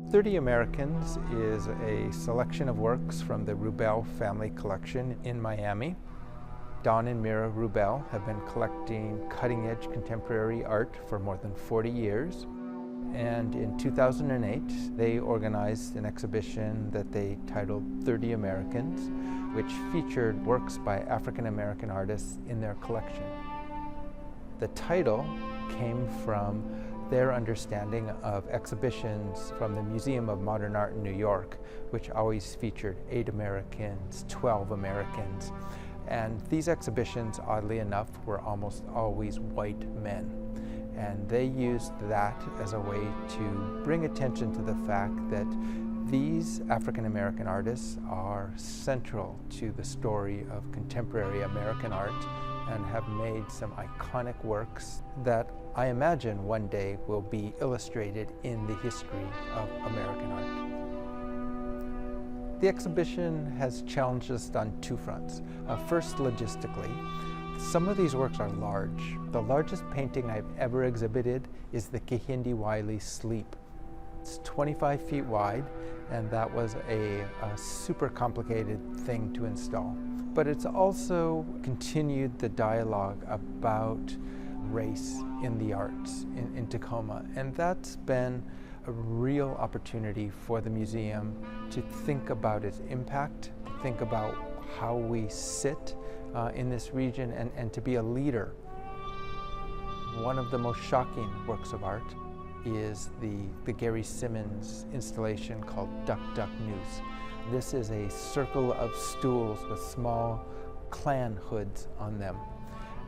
30 Americans is a selection of works from the Rubel family collection in Miami. Don and Mira Rubel have been collecting cutting-edge contemporary art for more than 40 years. And in 2008, they organized an exhibition that they titled 30 Americans, which featured works by African American artists in their collection. The title came from their understanding of exhibitions from the Museum of Modern Art in New York, which always featured 8 Americans, 12 Americans. And these exhibitions, oddly enough, were almost always white men. And they used that as a way to bring attention to the fact that these African American artists are central to the story of contemporary American art and have made some iconic works that I imagine one day will be illustrated in the history of American art. The exhibition has challenged us on 2 fronts. First, logistically. Some of these works are large. The largest painting I've ever exhibited is the Kehinde Wiley Sleep. It's 25 feet wide, and that was a super complicated thing to install. But it's also continued the dialogue about race in the arts in Tacoma, and that's been a real opportunity for the museum to think about its impact, to think about how we sit in this region, and to be a leader. One of the most shocking works of art is the Gary Simmons installation called Duck Duck News. This is a circle of stools with small Klan hoods on them.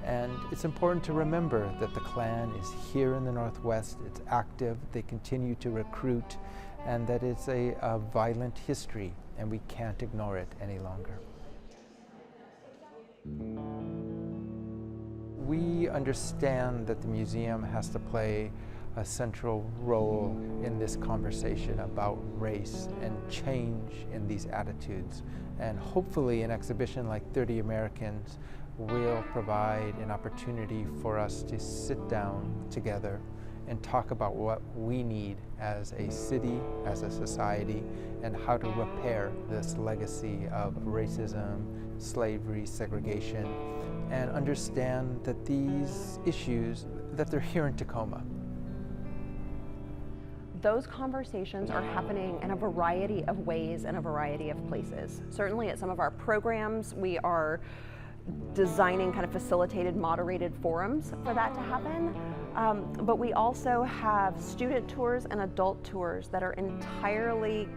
And it's important to remember that the Klan is here in the Northwest, it's active, they continue to recruit, and that it's a violent history, and we can't ignore it any longer. We understand that the museum has to play a central role in this conversation about race and change in these attitudes. And hopefully an exhibition like 30 Americans will provide an opportunity for us to sit down together and talk about what we need as a city, as a society, and how to repair this legacy of racism, slavery, segregation, and understand that these issues, that they're here in Tacoma. Those conversations are happening in a variety of ways and a variety of places. Certainly at some of our programs, we are designing kind of facilitated, moderated forums for that to happen. But we also have student tours and adult tours that are entirely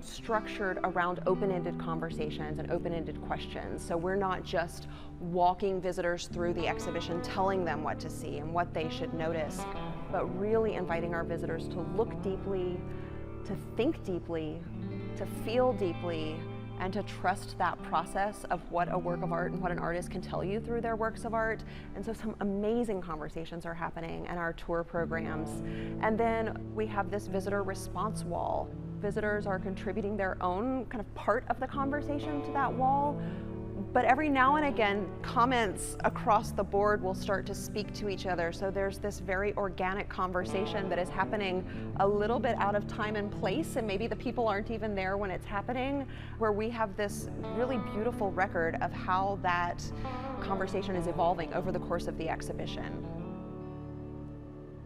structured around open-ended conversations and open-ended questions. So we're not just walking visitors through the exhibition, telling them what to see and what they should notice, but really inviting our visitors to look deeply, to think deeply, to feel deeply, and to trust that process of what a work of art and what an artist can tell you through their works of art. And so some amazing conversations are happening in our tour programs. And then we have this visitor response wall. Visitors are contributing their own kind of part of the conversation to that wall. But every now and again, comments across the board will start to speak to each other. So there's this very organic conversation that is happening a little bit out of time and place, and maybe the people aren't even there when it's happening, where we have this really beautiful record of how that conversation is evolving over the course of the exhibition.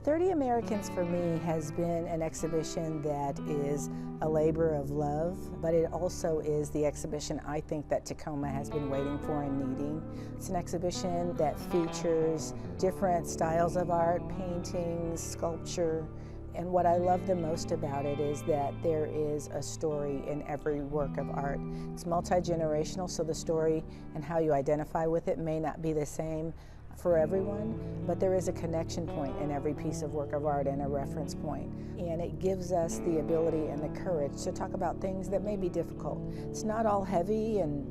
30 Americans for me has been an exhibition that is a labor of love, but it also is the exhibition I think that Tacoma has been waiting for and needing. It's an exhibition that features different styles of art, paintings, sculpture, and what I love the most about it is that there is a story in every work of art. It's multi-generational, so the story and how you identify with it may not be the same for everyone, but there is a connection point in every piece of work of art and a reference point. And it gives us the ability and the courage to talk about things that may be difficult. It's not all heavy and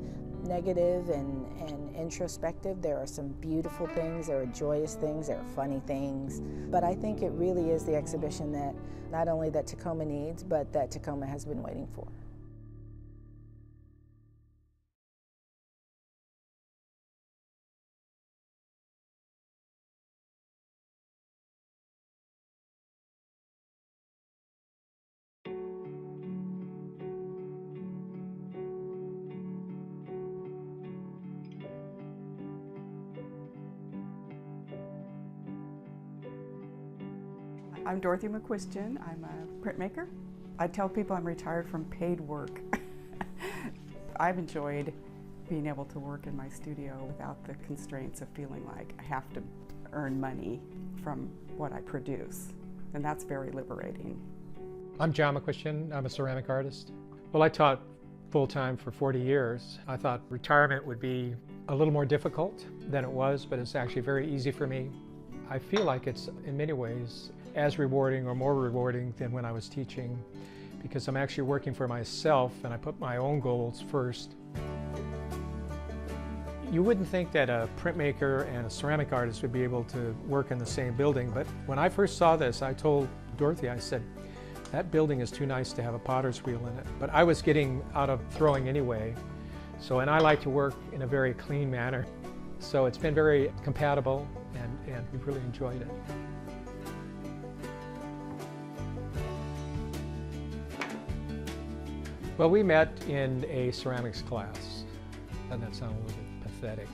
negative and introspective. There are some beautiful things, there are joyous things, there are funny things. But I think it really is the exhibition that not only that Tacoma needs, but that Tacoma has been waiting for. I'm Dorothy McQuiston. I'm a printmaker. I tell people I'm retired from paid work. I've enjoyed being able to work in my studio without the constraints of feeling like I have to earn money from what I produce, and that's very liberating. I'm John McQuiston. I'm a ceramic artist. Well, I taught full-time for 40 years. I thought retirement would be a little more difficult than it was, but it's actually very easy for me. I feel like it's in many ways as rewarding or more rewarding than when I was teaching, because I'm actually working for myself and I put my own goals first. You wouldn't think that a printmaker and a ceramic artist would be able to work in the same building, but when I first saw this, I told Dorothy, I said, that building is too nice to have a potter's wheel in it. But I was getting out of throwing anyway, and I like to work in a very clean manner. So it's been very compatible, and we've really enjoyed it. Well, we met in a ceramics class. Doesn't that sound a little bit pathetic?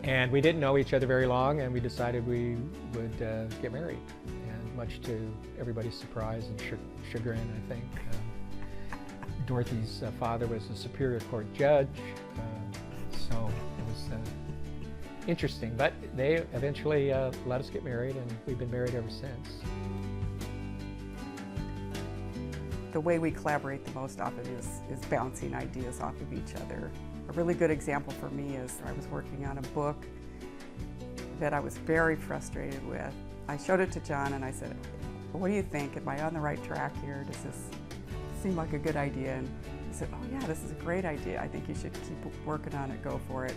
And we didn't know each other very long, and we decided we would get married. And much to everybody's surprise and chagrin, I think. Dorothy's father was a Superior Court judge, so it was interesting. But they eventually let us get married, and we've been married ever since. The way we collaborate the most often is bouncing ideas off of each other. A really good example for me is I was working on a book that I was very frustrated with. I showed it to John and I said, what do you think? Am I on the right track here? Does this seem like a good idea? And he said, oh yeah, this is a great idea. I think you should keep working on it, go for it.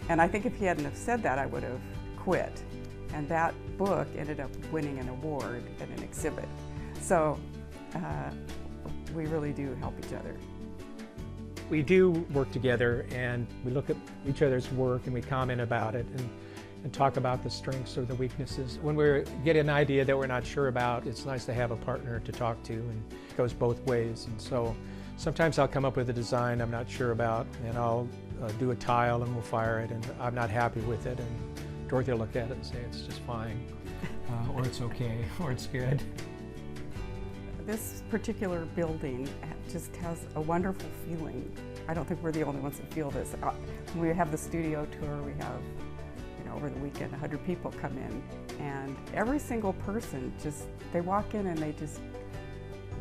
And I think if he hadn't have said that, I would have quit. And that book ended up winning an award at an exhibit. So we really do help each other. We do work together, and we look at each other's work and we comment about it and talk about the strengths or the weaknesses. When we get an idea that we're not sure about, it's nice to have a partner to talk to, and it goes both ways. And so sometimes I'll come up with a design I'm not sure about, and I'll do a tile and we'll fire it, and I'm not happy with it, and Dorothy will look at it and say it's just fine, or it's okay, or it's good. This particular building just has a wonderful feeling. I don't think we're the only ones that feel this. When we have the studio tour, we have, over the weekend, 100 people come in, and every single person they walk in and they just,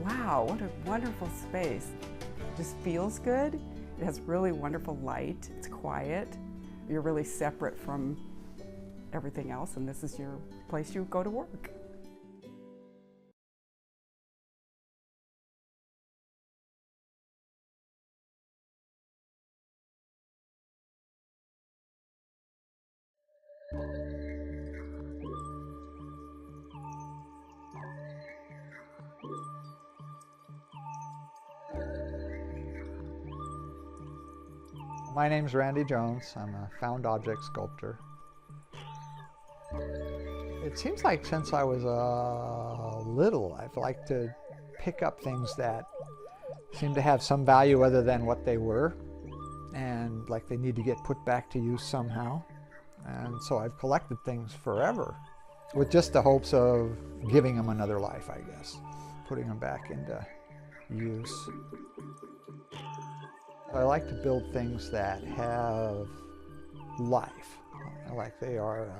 wow, what a wonderful space. It just feels good. It has really wonderful light. It's quiet. You're really separate from everything else, and this is your place you go to work. My name's Randy Jones. I'm a found object sculptor. It seems like since I was little, I've liked to pick up things that seem to have some value other than what they were, and like they need to get put back to use somehow. And so I've collected things forever with just the hopes of giving them another life, I guess, putting them back into use. I like to build things that have life, like they are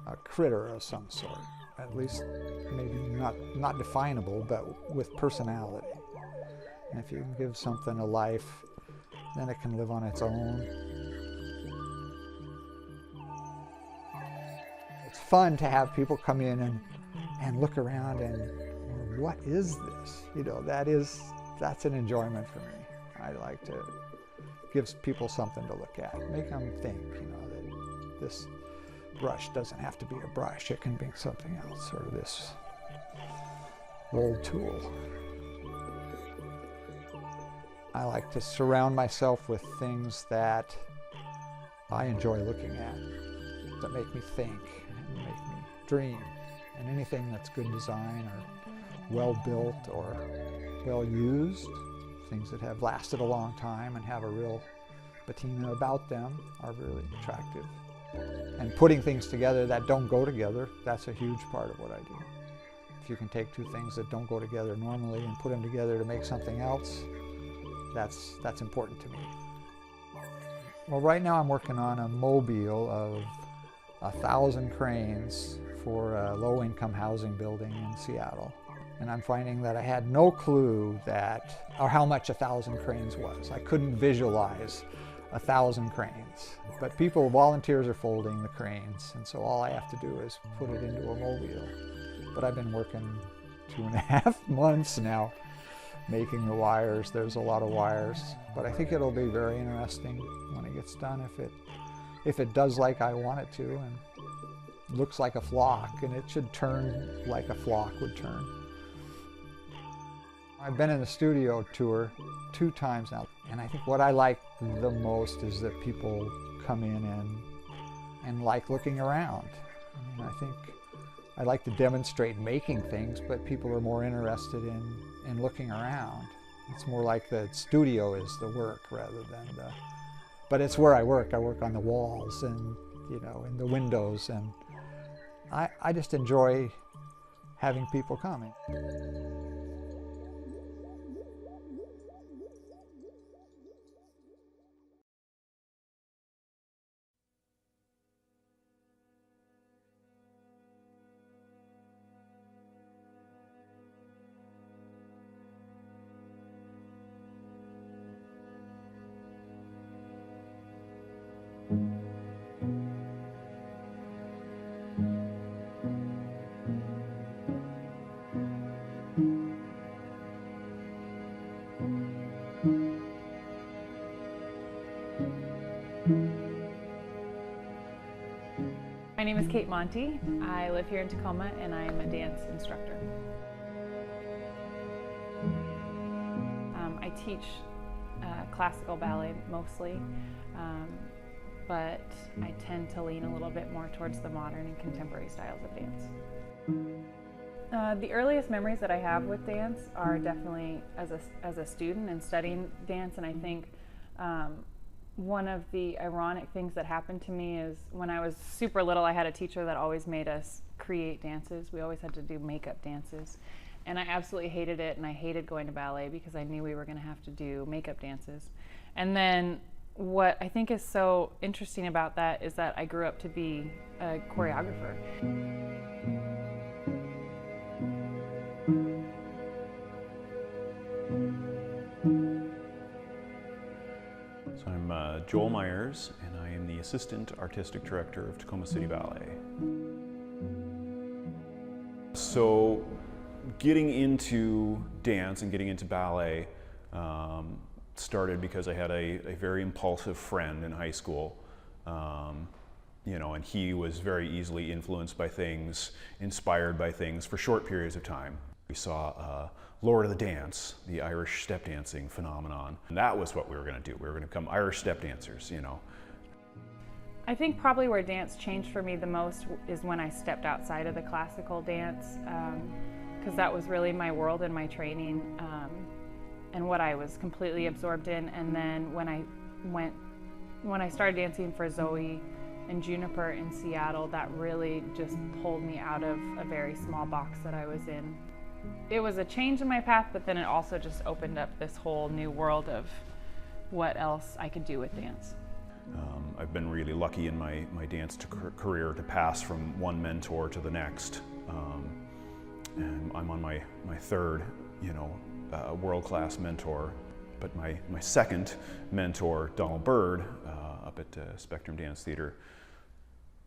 a critter of some sort, at least maybe not definable, but with personality. And if you can give something a life, then it can live on its own. It's fun to have people come in and look around and, what is this? That's an enjoyment for me. I like to give people something to look at, make them think, that this brush doesn't have to be a brush, it can be something else, or this old tool. I like to surround myself with things that I enjoy looking at, that make me think and make me dream. And anything that's good design or well built or well used, things that have lasted a long time and have a real patina about them, are really attractive And putting things together that don't go together, that's a huge part of what I do. If you can take two things that don't go together normally and put them together to make something else, that's important to me. Well, right now I'm working on a mobile of 1,000 cranes for a low-income housing building in Seattle. And I'm finding that I had no clue or how much 1,000 cranes was. I couldn't visualize 1,000 cranes. But volunteers are folding the cranes, and so all I have to do is put it into a mobile. But I've been working 2.5 months now making the wires. There's a lot of wires, but I think it'll be very interesting when it gets done, if it does like I want it to and looks like a flock, and it should turn like a flock would turn. I've been in the studio tour 2 times now, and I think what I like the most is that people come in and like looking around. I mean, I think I like to demonstrate making things, but people are more interested in looking around. It's more like the studio is the work rather than but it's where I work. I work on the walls and, in the windows, and I just enjoy having people come. My name is Kate Monty. I live here in Tacoma and I'm a dance instructor. I teach classical ballet mostly, but I tend to lean a little bit more towards the modern and contemporary styles of dance. The earliest memories that I have with dance are definitely as a student and studying dance, and I think one of the ironic things that happened to me is when I was super little, I had a teacher that always made us create dances. We always had to do makeup dances, and I absolutely hated it, and I hated going to ballet because I knew we were going to have to do makeup dances. And then what I think is so interesting about that is that I grew up to be a choreographer. So I'm Joel Meyers, and I am the Assistant Artistic Director of Tacoma City Ballet. So getting into dance and getting into ballet started because I had a very impulsive friend in high school, and he was very easily influenced by things, inspired by things for short periods of time. We saw Lord of the Dance, the Irish step dancing phenomenon. And that was what we were going to do. We were going to become Irish step dancers, I think probably where dance changed for me the most is when I stepped outside of the classical dance, because that was really my world and my training, and what I was completely absorbed in. And then when I started dancing for Zoe and Juniper in Seattle, that really just pulled me out of a very small box that I was in. It was a change in my path, but then it also just opened up this whole new world of what else I could do with dance. I've been really lucky in my dance career to pass from one mentor to the next. And I'm on my third, world-class mentor. But my second mentor, Donald Bird, up at Spectrum Dance Theater,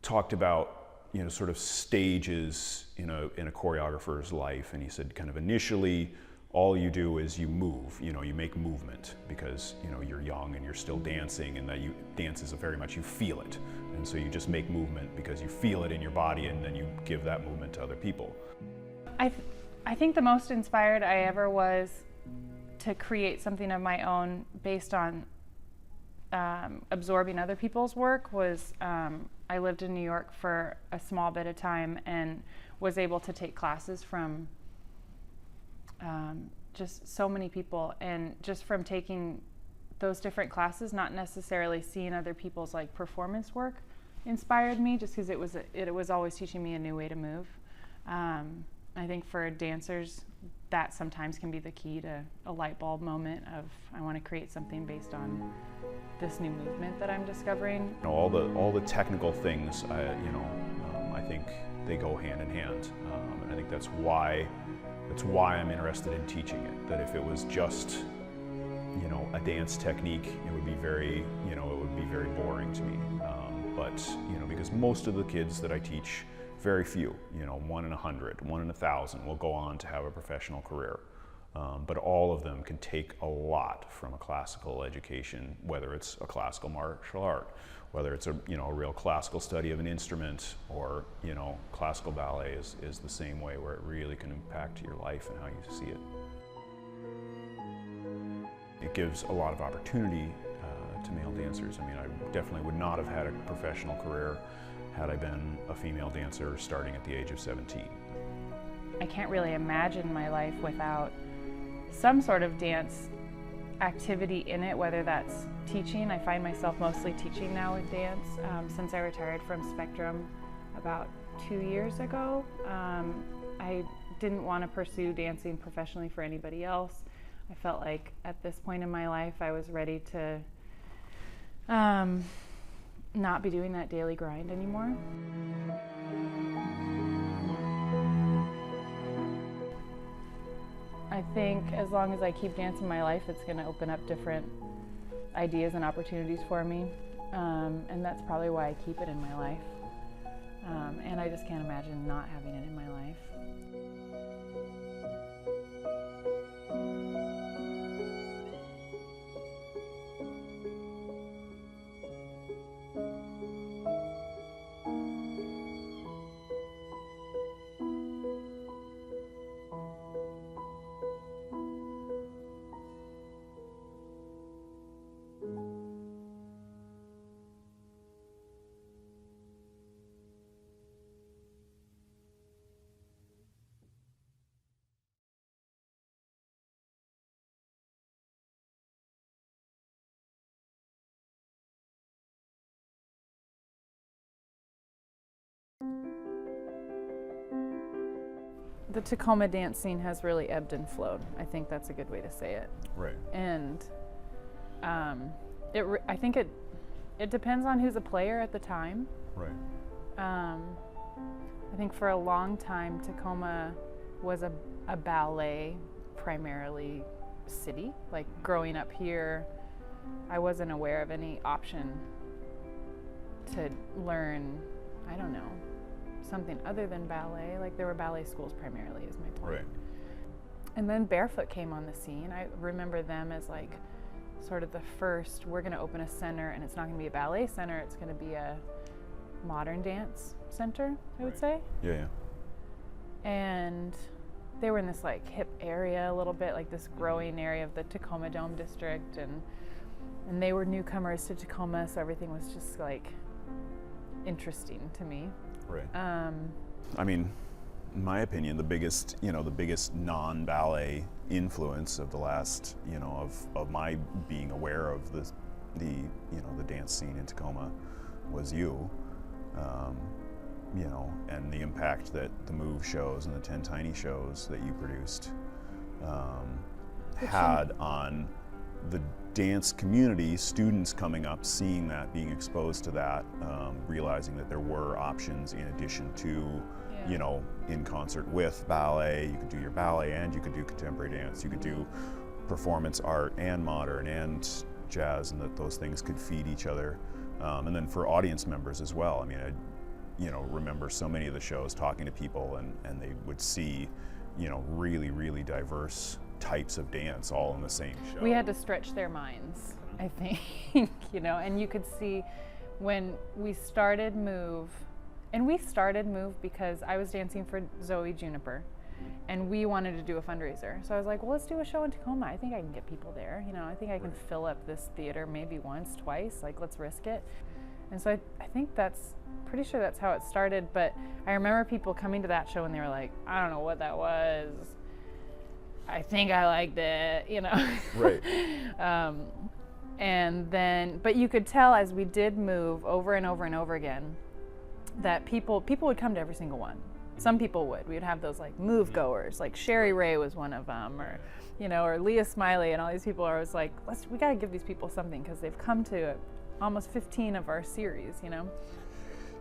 talked about sort of stages in a choreographer's life, and he said kind of initially all you do is you move, you make movement because you're young and you're still dancing, and that dance is very much you feel it, and so you just make movement because you feel it in your body, and then you give that movement to other people. I think the most inspired I ever was to create something of my own based on absorbing other people's work was I lived in New York for a small bit of time and was able to take classes from just so many people, and just from taking those different classes, not necessarily seeing other people's performance work, inspired me, just because it was always teaching me a new way to move. I think for dancers, that sometimes can be the key to a light bulb moment of, I want to create something based on this new movement that I'm discovering. All the technical things, I think they go hand in hand, and I think that's why I'm interested in teaching it. That if it was just, a dance technique, it would be very boring to me. But because most of the kids that I teach, very few, 1 in 100, 1 in 1,000 will go on to have a professional career. But all of them can take a lot from a classical education, whether it's a classical martial art, whether it's a real classical study of an instrument, or classical ballet is the same way, where it really can impact your life and how you see it. It gives a lot of opportunity to male dancers. I mean, I definitely would not have had a professional career had I been a female dancer starting at the age of 17. I can't really imagine my life without some sort of dance activity in it, whether that's teaching. I find myself mostly teaching now with dance. Since I retired from Spectrum about 2 years ago, I didn't want to pursue dancing professionally for anybody else. I felt like at this point in my life I was ready to not be doing that daily grind anymore. I think as long as I keep dancing my life, it's going to open up different ideas and opportunities for me, and that's probably why I keep it in my life. And I just can't imagine not having it in my life. The Tacoma dance scene has really ebbed and flowed. I think that's a good way to say it. Right. And I think it depends on who's a player at the time. Right. I think for a long time Tacoma was a ballet primarily city. Like growing up here, I wasn't aware of any option to learn, I don't know, something other than ballet. Like there were ballet schools primarily, is my point. Right. And then Barefoot came on the scene. I remember them as like sort of the first, we're going to open a center, and it's not going to be a ballet center, it's going to be a modern dance center, I would say. Yeah, yeah. And they were in this like hip area a little bit, like this growing area of the Tacoma Dome district, and they were newcomers to Tacoma, so everything was just like interesting to me. Right. I mean, in my opinion, the biggest non-ballet influence of the last, of my being aware of the dance scene in Tacoma was you, and the impact that the Move shows and the 10 Tiny shows that you produced had on the dance community, students coming up, seeing that, being exposed to that, realizing that there were options in addition to, in concert with ballet. You could do your ballet and you could do contemporary dance. You could do performance art and modern and jazz, and that those things could feed each other. And then for audience members as well. I mean, I remember so many of the shows talking to people, and they would see, really, really diverse types of dance all in the same show. We had to stretch their minds, I think, and you could see when we started Move, and we started Move because I was dancing for Zoe Juniper, and we wanted to do a fundraiser. So I was like, well, let's do a show in Tacoma. I think I can get people there. I think I can fill up this theater maybe once, twice, like let's risk it. And so I think pretty sure that's how it started, but I remember people coming to that show and they were like, I don't know what that was. I think I liked it, Right. And then, but you could tell as we did move over and over and over again that people would come to every single one. Some people would. We'd have those like move goers, like Sherry Ray was one of them, or or Leah Smiley, and all these people. I was like, we got to give these people something because they've come to almost 15 of our series,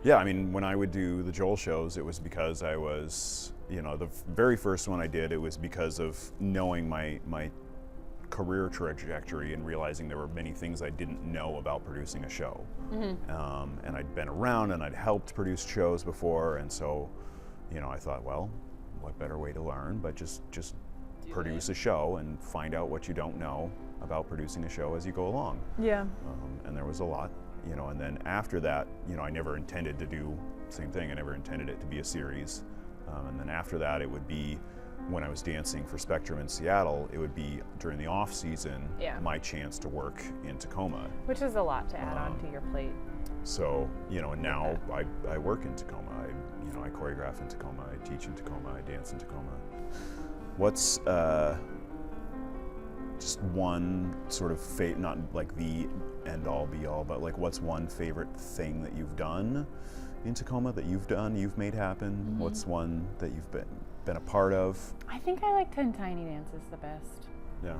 Yeah, I mean, when I would do the Joel shows, it was because I was, the very first one I did, it was because of knowing my career trajectory and realizing there were many things I didn't know about producing a show. And I'd been around and I'd helped produce shows before, and so, I thought, well, what better way to learn but just produce a show and find out what you don't know about producing a show as you go along. Yeah. And there was a lot, and then after that, I never intended to do the same thing. I never intended it to be a series. And then after that, it would be when I was dancing for Spectrum in Seattle, it would be during the off season, my chance to work in Tacoma. Which is a lot to add on to your plate. So, and now I work in Tacoma. I choreograph in Tacoma, I teach in Tacoma, I dance in Tacoma. What's just one sort of not like the end all be all, but like what's one favorite thing that you've done in Tacoma that you've made happen? What's one that you've been a part of? I think I like Ten Tiny Dances the best. Yeah.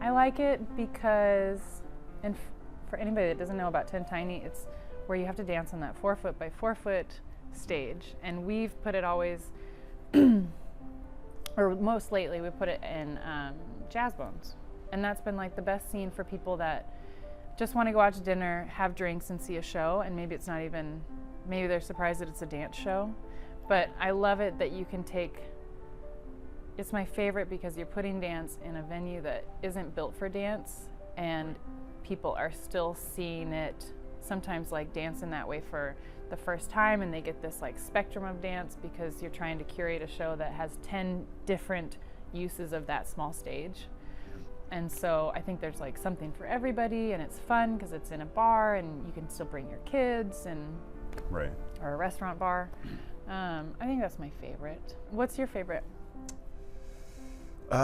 I like it because, and for anybody that doesn't know about Ten Tiny, it's where you have to dance on that 4 foot by 4 foot stage, and we've put it always, or most lately we put it in Jazz Bones, and that's been like the best scene for people that just want to go out to dinner, have drinks, and see a show, and maybe they're surprised that it's a dance show. But I love it that you can it's my favorite because you're putting dance in a venue that isn't built for dance, and people are still seeing it, sometimes like dance in that way for the first time, and they get this like spectrum of dance because you're trying to curate a show that has 10 different uses of that small stage. And so I think there's like something for everybody, and it's fun because it's in a bar and you can still bring your kids, and right, or a restaurant bar. I think that's my favorite. What's your favorite? In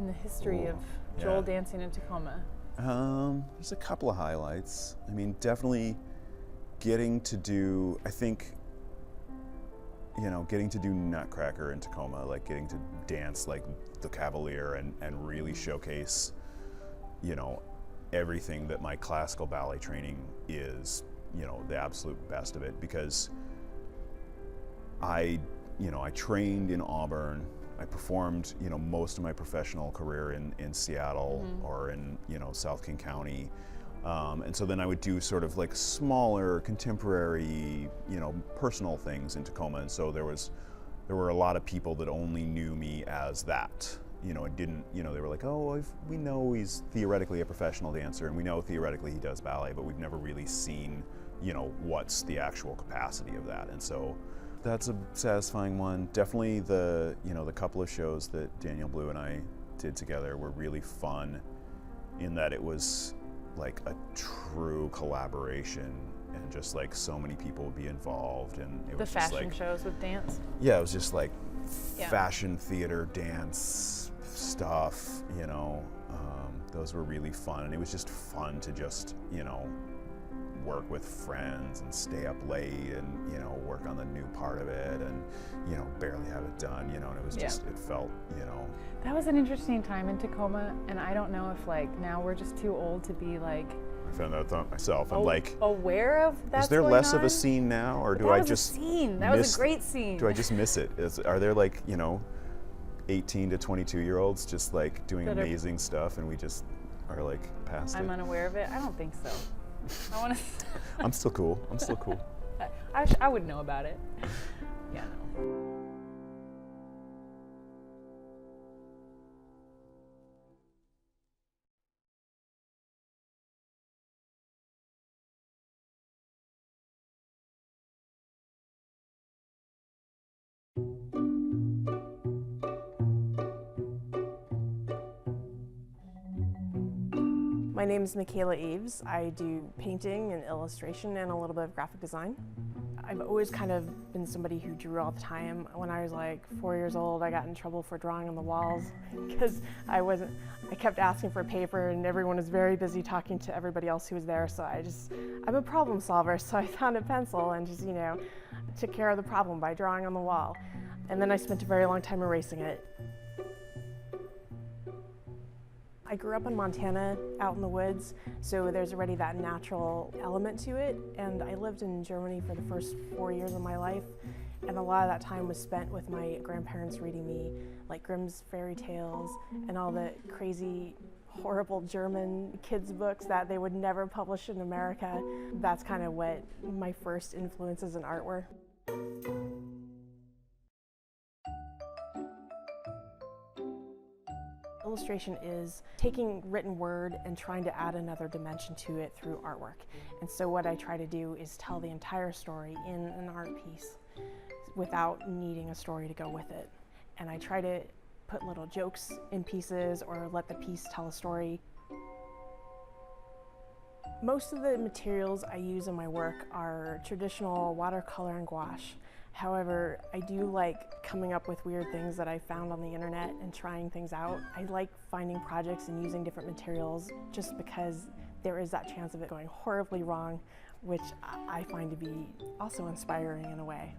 the history of Joel dancing in Tacoma. There's a couple of highlights. I mean, definitely getting to do, I think, getting to do Nutcracker in Tacoma, like getting to dance like the Cavalier and really showcase, everything that my classical ballet training is, the absolute best of it, because I trained in Auburn. I performed, most of my professional career in Seattle or in, South King County. And so then I would do sort of like smaller, contemporary, personal things in Tacoma. And so there were a lot of people that only knew me as that. It didn't, they were like, oh, we know he's theoretically a professional dancer, and we know theoretically he does ballet, but we've never really seen, what's the actual capacity of that. And so that's a satisfying one. Definitely the couple of shows that Daniel Blue and I did together were really fun in that it was like a true collaboration, and just like so many people would be involved, and it was just like the fashion shows with dance. Yeah, it was just like fashion, theater, dance stuff, those were really fun, and it was just fun to just, work with friends and stay up late and, work on the new part of it and, barely have it done, and it was just, it felt, That was an interesting time in Tacoma, and I don't know if like now we're just too old to be like, I found that out myself. I'm like, aware of that. Is there less of a scene now, or do I just That was a great scene. Do I just miss it? Are there like 18 to 22-year-olds just like doing amazing stuff, and we just are like past it? I'm unaware of it. I don't think so. I want to. I'm still cool. I would know about it. Yeah. No. My My name is Michaela Eaves. I do painting and illustration and a little bit of graphic design. I've always kind of been somebody who drew all the time. When I was like 4 years old, I got in trouble for drawing on the walls because I kept asking for paper and everyone was very busy talking to everybody else who was there. So I'm a problem solver, so I found a pencil and just, took care of the problem by drawing on the wall. And then I spent a very long time erasing it. I grew up in Montana, out in the woods, so there's already that natural element to it. And I lived in Germany for the first 4 years of my life, and a lot of that time was spent with my grandparents reading me like Grimm's fairy tales and all the crazy, horrible German kids' books that they would never publish in America. That's kind of what my first influences in art were. Illustration is taking written word and trying to add another dimension to it through artwork. And so what I try to do is tell the entire story in an art piece without needing a story to go with it. And I try to put little jokes in pieces or let the piece tell a story. Most of the materials I use in my work are traditional watercolor and gouache. However, I do like coming up with weird things that I found on the internet and trying things out. I like finding projects and using different materials just because there is that chance of it going horribly wrong, which I find to be also inspiring in a way.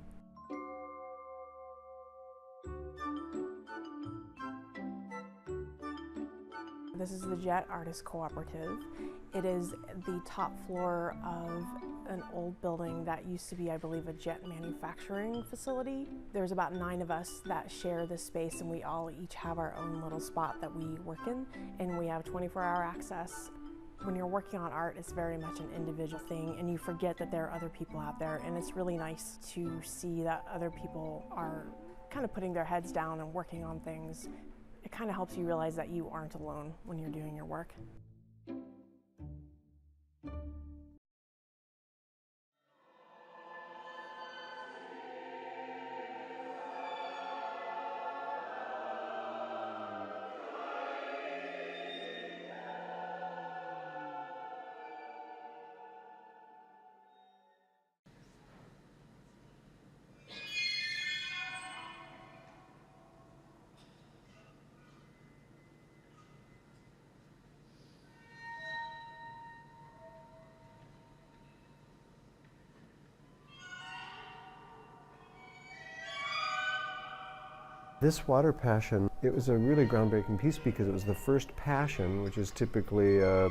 This is the Jet Artist Cooperative. It is the top floor of an old building that used to be, I believe, a jet manufacturing facility. There's about 9 of us that share this space, and we all each have our own little spot that we work in, and we have 24-hour access. When you're working on art, it's very much an individual thing, and you forget that there are other people out there, and it's really nice to see that other people are kind of putting their heads down and working on things. It kind of helps you realize that you aren't alone when you're doing your work. This water passion, it was a really groundbreaking piece because it was the first passion, which is typically a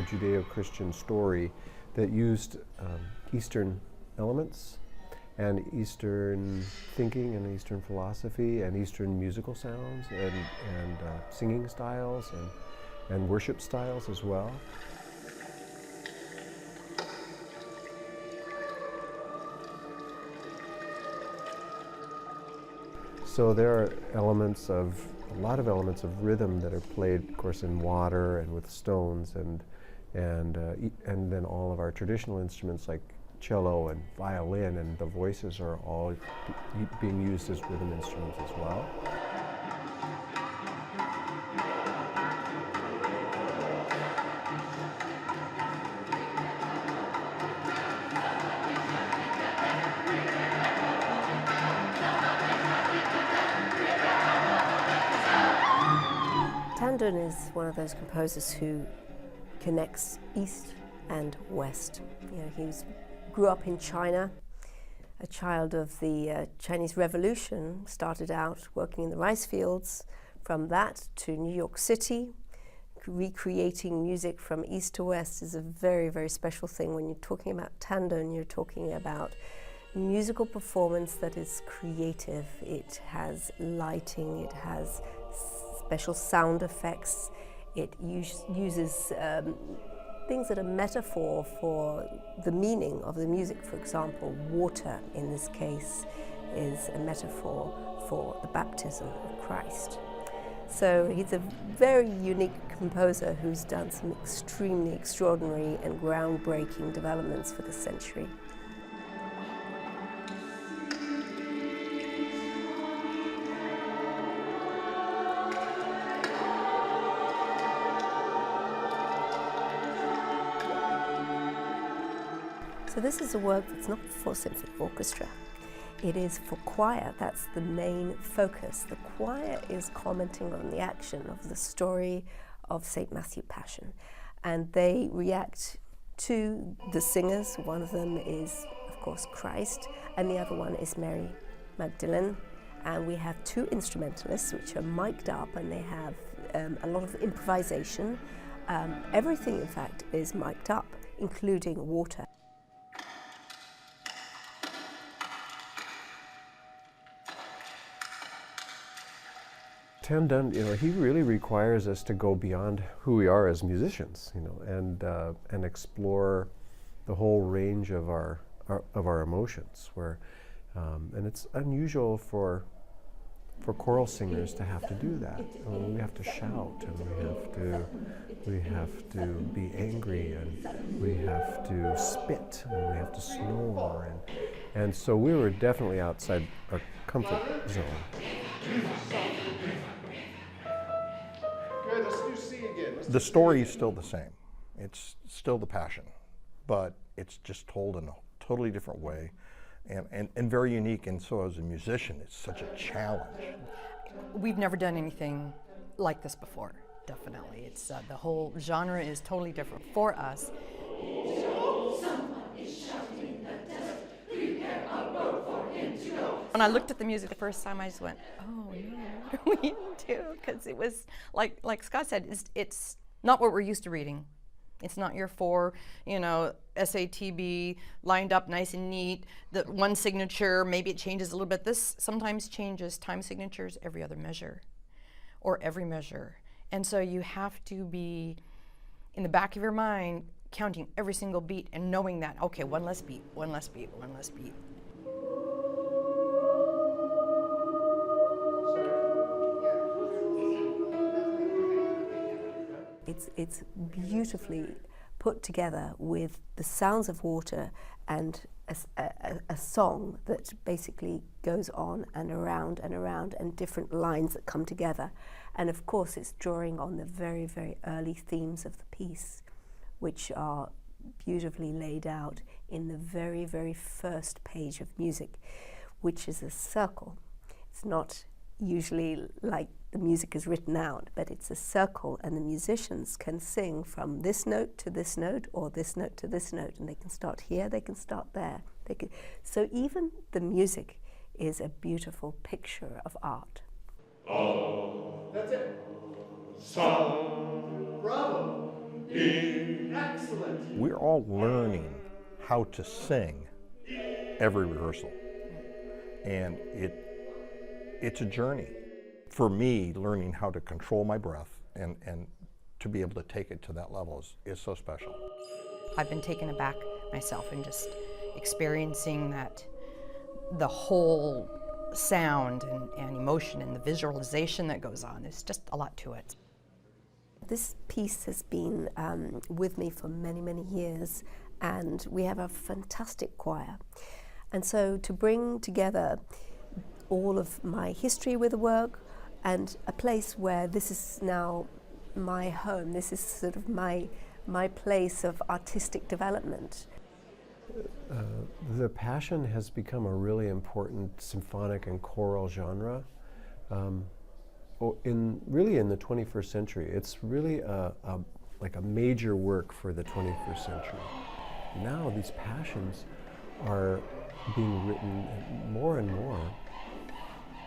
Judeo-Christian story that used Eastern elements and Eastern thinking and Eastern philosophy and Eastern musical sounds and singing styles and worship styles as well. So there are a lot of elements of rhythm that are played, of course, in water and with stones, and then all of our traditional instruments like cello and violin, and the voices are all being used as rhythm instruments as well. Tandon is one of those composers who connects East and West. He grew up in China, a child of the Chinese Revolution, started out working in the rice fields, from that to New York City. Recreating music from East to West is a very, very special thing. When you're talking about Tandon, you're talking about musical performance that is creative. It has lighting, it has special sound effects. It uses things that are metaphor for the meaning of the music. For example, water in this case is a metaphor for the baptism of Christ. So he's a very unique composer who's done some extremely extraordinary and groundbreaking developments for this century. So this is a work that's not for symphonic orchestra. It is for choir. That's the main focus. The choir is commenting on the action of the story of St. Matthew Passion, and they react to the singers. One of them is, of course, Christ, and the other one is Mary Magdalene. And we have two instrumentalists which are mic'd up, and they have a lot of improvisation. Everything, in fact, is mic'd up, including water. Tam Dunn, he really requires us to go beyond who we are as musicians, and explore the whole range of our emotions. And it's unusual for choral singers to have to do that. We have to shout, and we have to be angry, and we have to spit, and we have to snore, and so we were definitely outside our comfort zone. The story is still the same. It's still the Passion, but it's just told in a totally different way, and very unique. And so as a musician, it's such a challenge. We've never done anything like this before, definitely. It's the whole genre is totally different for us. When I looked at the music the first time, I just went, oh no, what are we into? Because it was, like Scott said, it's not what we're used to reading. It's not your four, SATB lined up nice and neat, the one signature, maybe it changes a little bit. This sometimes changes time signatures every other measure, or every measure. And so you have to be, in the back of your mind, counting every single beat and knowing that, okay, one less beat, one less beat, one less beat. It's beautifully put together with the sounds of water and a song that basically goes on and around and different lines that come together. And of course it's drawing on the very, very early themes of the piece, which are beautifully laid out in the very, very first page of music, which is a circle. It's not usually like the music is written out, but it's a circle, and the musicians can sing from this note to this note, or this note to this note, and they can start here, they can start there. So even the music is a beautiful picture of art. Oh, that's it. Song. Bravo. Excellent. We're all learning how to sing every rehearsal, and it's a journey. For me, learning how to control my breath and to be able to take it to that level is so special. I've been taken aback myself and just experiencing that the whole sound and emotion and the visualization that goes on. There's just a lot to it. This piece has been with me for many, many years, and we have a fantastic choir. And so to bring together all of my history with the work, and a place where this is now my home, this is sort of my place of artistic development. The Passion has become a really important symphonic and choral genre. Really in the 21st century. It's really like a major work for the 21st century. Now these passions are being written more and more.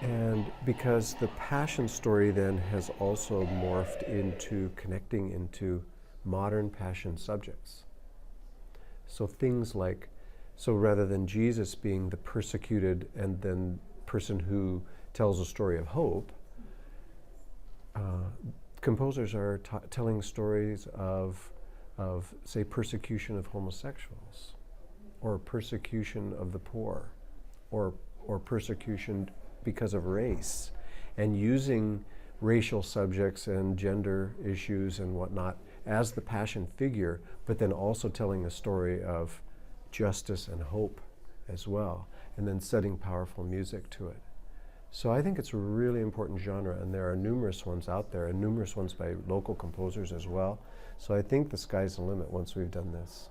And because the Passion story then has also morphed into connecting into modern Passion subjects. So things like, so rather than Jesus being the persecuted and then person who tells a story of hope, composers are telling stories of, say, persecution of homosexuals, or persecution of the poor, or persecution because of race, and using racial subjects and gender issues and whatnot as the Passion figure, but then also telling a story of justice and hope as well, and then setting powerful music to it. So I think it's a really important genre, and there are numerous ones out there, and numerous ones by local composers as well. So I think the sky's the limit once we've done this.